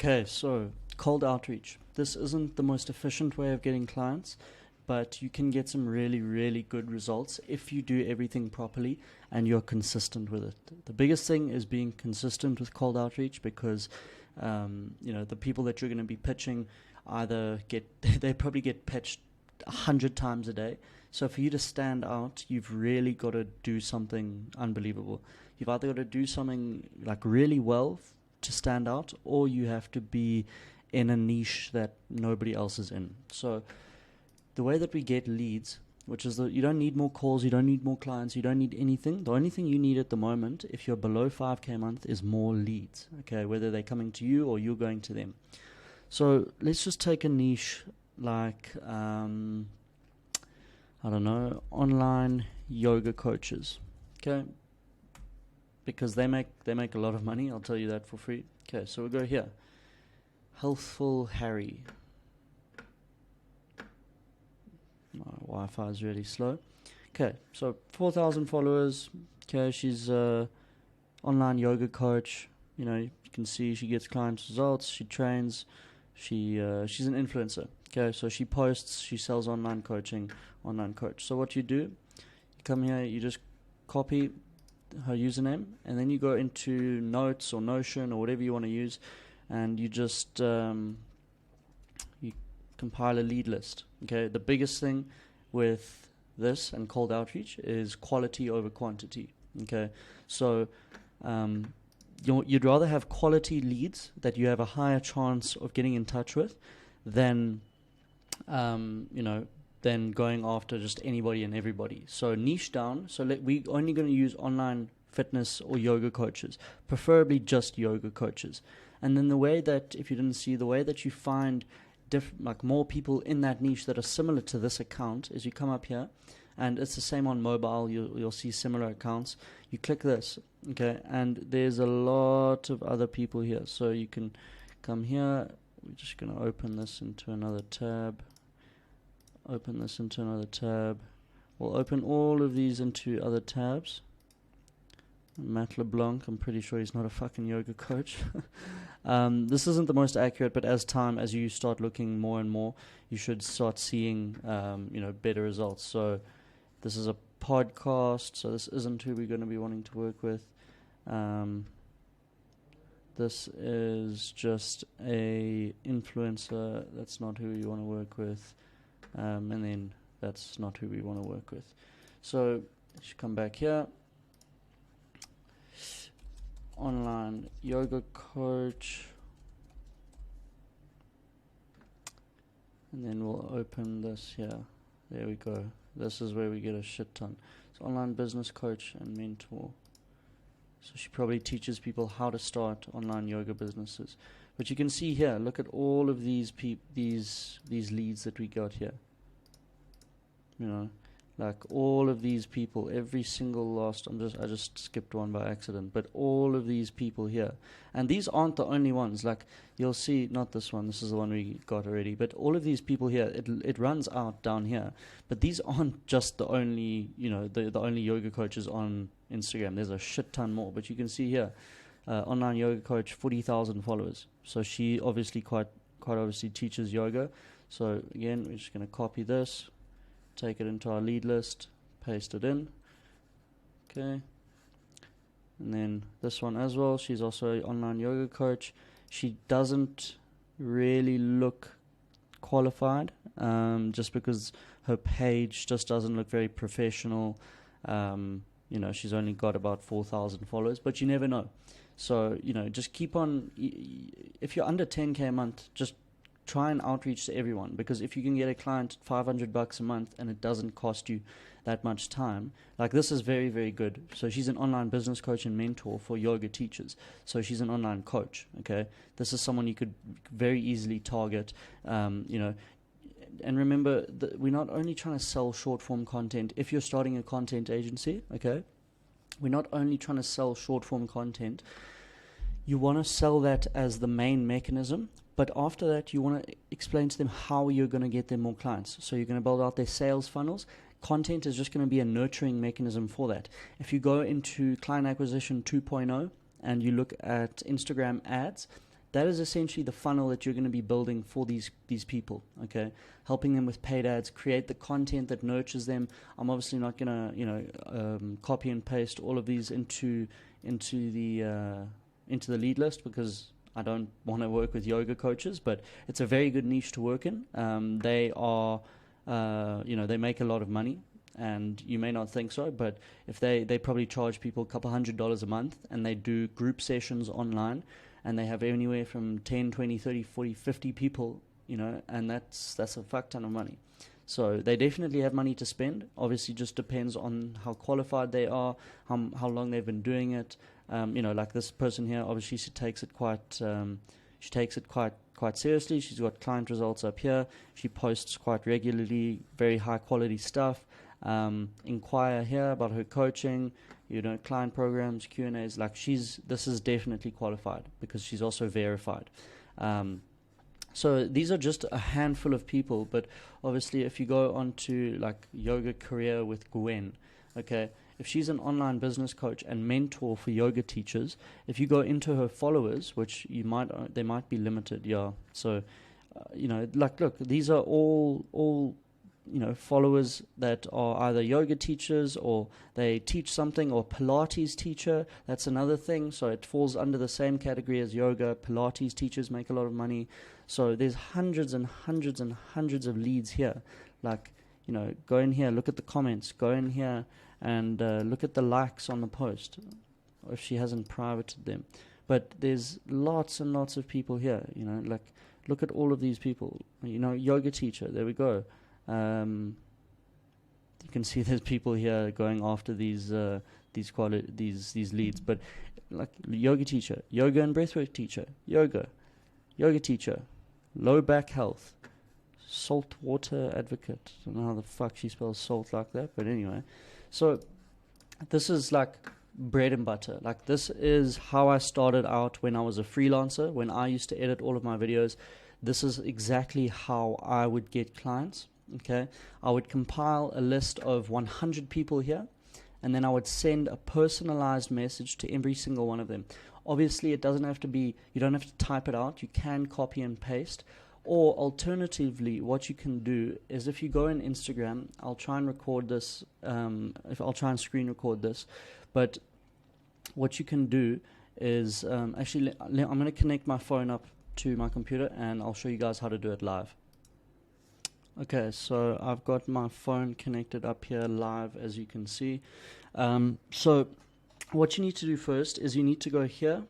Okay, so cold outreach. This isn't the most efficient way of getting clients, but you can get some really, really good results if you do everything properly and you're consistent with it. The biggest thing is being consistent with cold outreach because, the people that you're going to be pitching they probably get pitched 100 times a day. So for you to stand out, you've really got to do something unbelievable. You've either got to do something like really well to stand out, or you have to be in a niche that nobody else is in. So the way that we get leads, which is that you don't need more calls, you don't need more clients, you don't need anything. The only thing you need at the moment, if you're below 5K a month, is more leads, okay, whether they're coming to you or you're going to them. So let's just take a niche like, online yoga coaches, okay? Because they make a lot of money, I'll tell you that for free. Okay, so we'll go here. Healthful Harry. My Wi-Fi is really slow. Okay, so 4,000 followers. Okay, she's a online yoga coach. You can see she gets client results. She trains. She's an influencer. Okay, so she posts. She sells online coaching. Online coach. So what you do, you come here. You just copy her username, and then you go into Notes or Notion or whatever you want to use, and you just you compile a lead list. Okay, the biggest thing with this and cold outreach is quality over quantity. Okay, so you'd rather have quality leads that you have a higher chance of getting in touch with than than going after just anybody and everybody. So niche down. So we're only going to use online fitness or yoga coaches, preferably just yoga coaches. And then the way that you find more people in that niche that are similar to this account is you come up here, and it's the same on mobile. You'll see similar accounts. You click this, okay, and there's a lot of other people here. So you can come here. We're just going to open this into another tab. We'll open all of these into other tabs. Matt LeBlanc, I'm pretty sure he's not a fucking yoga coach. This isn't the most accurate, but as you start looking more and more, you should start seeing, better results. So this is a podcast, so this isn't who we're going to be wanting to work with. This is just a influencer. That's not who we want to work with. And then that's not who we want to work with. So you should come back here. Online yoga coach. And then we'll open this here. There we go. This is where we get a shit ton. It's online business coach and mentor. So she probably teaches people how to start online yoga businesses. But you can see here, look at all of these leads that we got here. Like all of these people, every single last, I just skipped one by accident, but all of these people here. And these aren't the only ones. Like you'll see, not this one, this is the one we got already, but all of these people here, it runs out down here. But these aren't just the only, the only yoga coaches on Instagram. There's a shit ton more, but you can see here, online yoga coach, 40,000 followers. So she obviously quite obviously teaches yoga. So again, we're just going to copy this. Take it into our lead list, paste it in, okay, and then this one as well. She's also an online yoga coach. She doesn't really look qualified, just because her page just doesn't look very professional. She's only got about 4,000 followers, but you never know. So just keep on. If you're under 10K a month, just try and outreach to everyone, because if you can get a client $500 a month and it doesn't cost you that much time, like this is very, very good. So she's an online business coach and mentor for yoga teachers. So she's an online coach. Okay, this is someone you could very easily target. And remember that we're not only trying to sell short form content. If you're starting a content agency, okay, we're not only trying to sell short form content. You want to sell that as the main mechanism, but after that you want to explain to them how you're going to get them more clients. So you're going to build out their sales funnels. Content is just going to be a nurturing mechanism for that. If you go into client acquisition 2.0 and you look at Instagram ads, that is essentially the funnel that you're going to be building for these people, okay? Helping them with paid ads, create the content that nurtures them. I'm obviously not going to, copy and paste all of these into the lead list, because I don't want to work with yoga coaches, but it's a very good niche to work in. They are, they make a lot of money. And you may not think so, but if they probably charge people a couple $100 a month, and they do group sessions online, and they have anywhere from 10, 20, 30, 40, 50 people, and that's a fuck ton of money. So they definitely have money to spend. Obviously, just depends on how qualified they are, how long they've been doing it. Like this person here, obviously she takes it quite seriously. She's got client results up here. She posts quite regularly, very high quality stuff. Inquire here about her coaching, client programs, Q&As. This is definitely qualified, because she's also verified. So these are just a handful of people, but obviously if you go on to like Yoga Career with Gwen, okay, if she's an online business coach and mentor for yoga teachers, if you go into her followers, which they might be limited, yeah. So, look, these are all followers that are either yoga teachers, or they teach something, or Pilates teacher. That's another thing. So it falls under the same category as yoga. Pilates teachers make a lot of money. So there's hundreds and hundreds and hundreds of leads here. Go in here, look at the comments, go in here and look at the likes on the post, or if she hasn't privated them. But there's lots and lots of people here, look at all of these people, yoga teacher, there we go. You can see there's people here going after these leads, but like yoga teacher, yoga and breathwork teacher, yoga teacher, low back health, salt water advocate. I don't know how the fuck she spells salt like that, but anyway. So this is like bread and butter. Like, this is how I started out when I was a freelancer, when I used to edit all of my videos. This is exactly how I would get clients. Okay, I would compile a list of 100 people here, and then I would send a personalized message to every single one of them. Obviously, it doesn't have to be, you don't have to type it out. You can copy and paste. Or alternatively, what you can do is, if you go in Instagram, I'll try and record this, I'll try and screen record this, but what you can do is, I'm going to connect my phone up to my computer, and I'll show you guys how to do it live. Okay, so I've got my phone connected up here live, as you can see. So what you need to do first is you need to go here,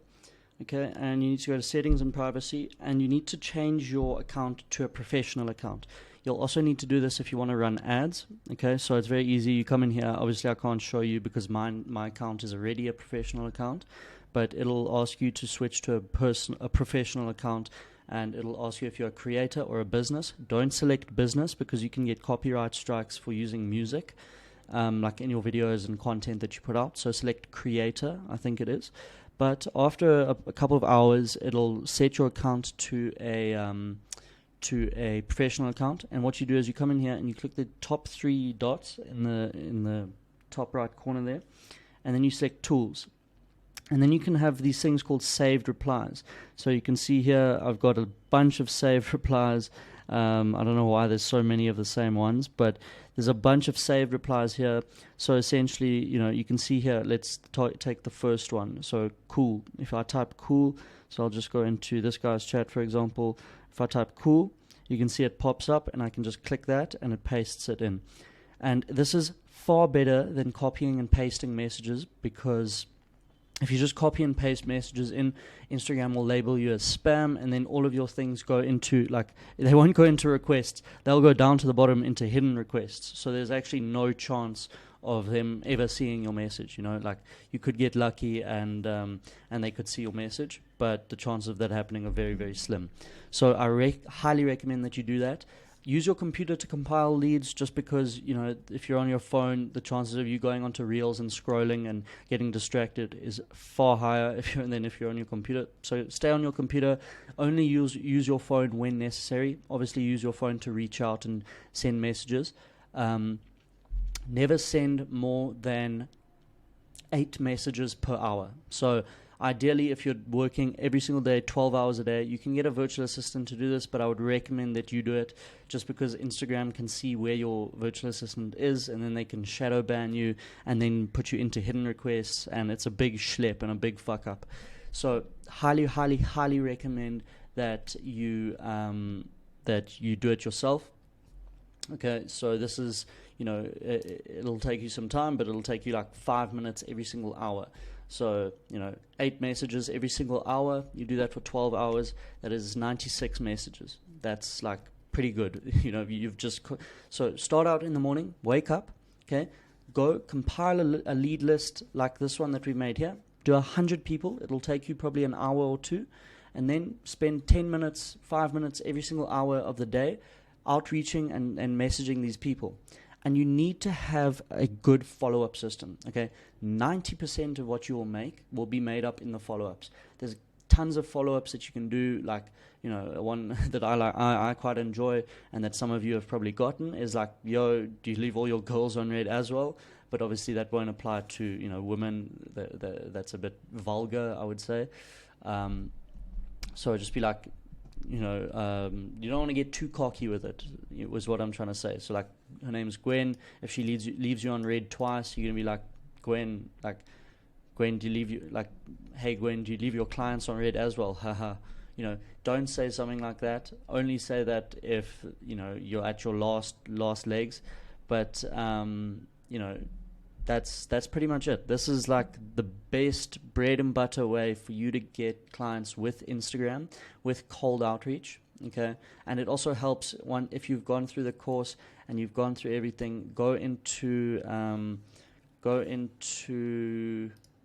okay, and you need to go to settings and privacy, and you need to change your account to a professional account. You'll also need to do this if you want to run ads, okay, so it's very easy. You come in here. Obviously I can't show you because my account is already a professional account, but it'll ask you to switch to a professional account, and it'll ask you if you're a creator or a business. Don't select business, because you can get copyright strikes for using music, like in your videos and content that you put out. So select creator, I think it is. But after a couple of hours, it'll set your account to a professional account. And what you do is you come in here and you click the top 3 dots in the top right corner there, and then you select tools. And then you can have these things called saved replies. So you can see here I've got a bunch of saved replies. I don't know why there's so many of the same ones, but there's a bunch of saved replies here. So essentially, you can see here, let's take the first one. So cool. If I type cool, so I'll just go into this guy's chat, for example. If I type cool, you can see it pops up, and I can just click that and it pastes it in. And this is far better than copying and pasting messages, because if you just copy and paste messages in, Instagram will label you as spam, and then all of your things go into, they won't go into requests. They'll go down to the bottom into hidden requests. So there's actually no chance of them ever seeing your message. You could get lucky and they could see your message, but the chances of that happening are very, very slim. So I highly recommend that you do that. Use your computer to compile leads, just because, if you're on your phone, the chances of you going onto Reels and scrolling and getting distracted is far higher than if you're on your computer. So stay on your computer. Only use your phone when necessary. Obviously, use your phone to reach out and send messages. Never send more than 8 messages per hour. So Ideally, if you're working every single day, 12 hours a day, you can get a virtual assistant to do this, but I would recommend that you do it just because Instagram can see where your virtual assistant is, and then they can shadow ban you and then put you into hidden requests, and it's a big schlep and a big fuck up. So highly, highly, highly recommend that you do it yourself. Okay, so this is, it'll take you some time, but it'll take you like 5 minutes every single hour. So, 8 messages every single hour. You do that for 12 hours. That is 96 messages. That's like pretty good. You've just so start out in the morning, wake up, okay, go compile a lead list like this one that we made here. Do 100 people. It'll take you probably an hour or two, and then spend 10 minutes, 5 minutes every single hour of the day outreaching and messaging these people. And you need to have a good follow-up system, okay? 90% of what you will make will be made up in the follow-ups. There's tons of follow-ups that you can do, like, one that I quite enjoy and that some of you have probably gotten is like, yo, do you leave all your girls on red as well? But obviously that won't apply to, women. That's a bit vulgar, I would say. So just be like, you don't want to get too cocky with it, was what I'm trying to say. So like, her name's Gwen. If she leaves you on red twice, you're going to be like, Gwen, do you leave hey Gwen, do you leave your clients on red as well? Haha. Don't say something like that. Only say that if, you're at your last legs. But, that's pretty much it. This is like the best bread and butter way for you to get clients with Instagram, with cold outreach. Okay, and it also helps if you've gone through the course and you've gone through everything. Go into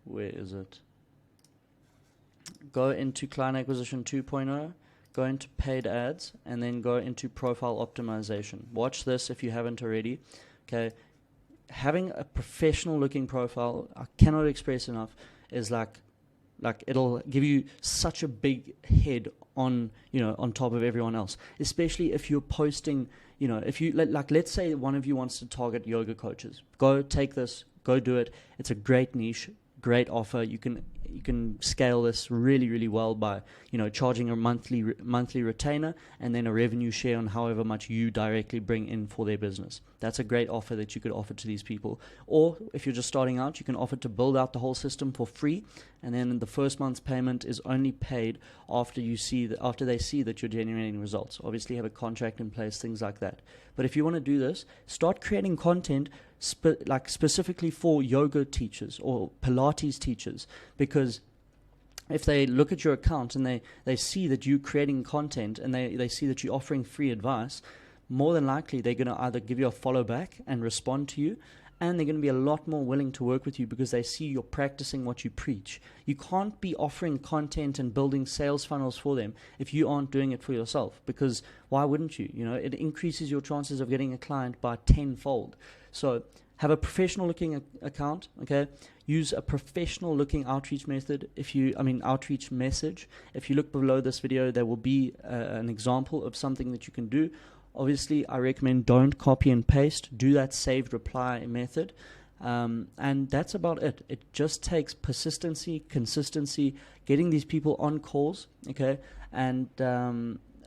where is it? Go into Client Acquisition 2.0. Go into paid ads, and then go into profile optimization. Watch this if you haven't already. Okay. Having a professional looking profile, I cannot express enough, is like it'll give you such a big head on top of everyone else, especially if you're posting, if you let's say one of you wants to target yoga coaches. Go take this, go do it. It's a great niche, great offer. You can scale this really, really well by charging a monthly retainer and then a revenue share on however much you directly bring in for their business. That's a great offer that you could offer to these people. Or if you're just starting out, you can offer to build out the whole system for free, and then the first month's payment is only paid after they see that you're generating results. Obviously have a contract in place, things like that. But if you want to do this, start creating content specifically for yoga teachers or Pilates teachers, because if they look at your account and they see that you're creating content and they see that you're offering free advice, more than likely they're going to either give you a follow back and respond to you, and they're going to be a lot more willing to work with you because they see you're practicing what you preach. You can't be offering content and building sales funnels for them if you aren't doing it for yourself, because why wouldn't you? It increases your chances of getting a client by 10-fold. So have a professional looking account, okay? Use a professional looking outreach outreach message. If you look below this video, there will be an example of something that you can do. Obviously, I recommend don't copy and paste. Do that saved reply method. And that's about it. It just takes persistency, consistency, getting these people on calls, okay? And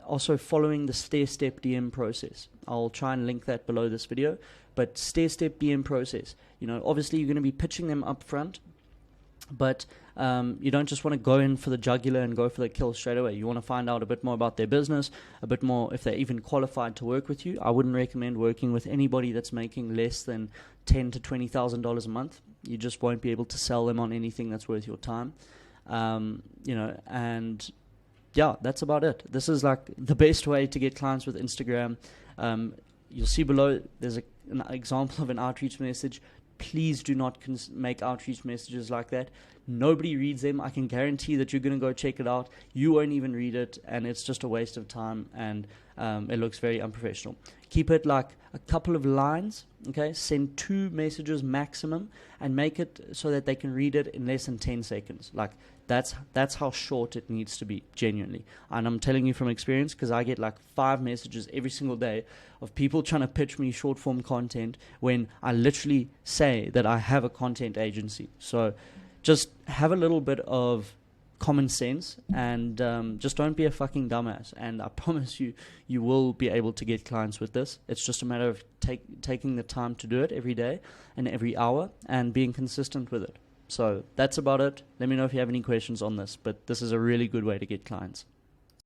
also following the stair-step DM process. I'll try and link that below this video. But stair-step DM process. Obviously you're going to be pitching them up front, but you don't just want to go in for the jugular and go for the kill straight away. You want to find out a bit more about their business, a bit more if they're even qualified to work with you. I wouldn't recommend working with anybody that's making less than $10,000 to $20,000 a month. You just won't be able to sell them on anything that's worth your time. And yeah, that's about it. This is like the best way to get clients with Instagram. You'll see below there's an example of an outreach message. Please do not make outreach messages like that. Nobody reads them. I can guarantee that you're going to go check it out. You won't even read it, and it's just a waste of time, and it looks very unprofessional. Keep it like a couple of lines, okay? Send 2 messages maximum, and make it so that they can read it in less than 10 seconds. Like, that's how short it needs to be, genuinely. And I'm telling you from experience, because I get like 5 messages every single day of people trying to pitch me short form content when I literally say that I have a content agency. So just have a little bit of common sense, and just don't be a fucking dumbass. And I promise you, you will be able to get clients with this. It's just a matter of taking the time to do it every day and every hour and being consistent with it. So that's about it. Let me know if you have any questions on this, but this is a really good way to get clients.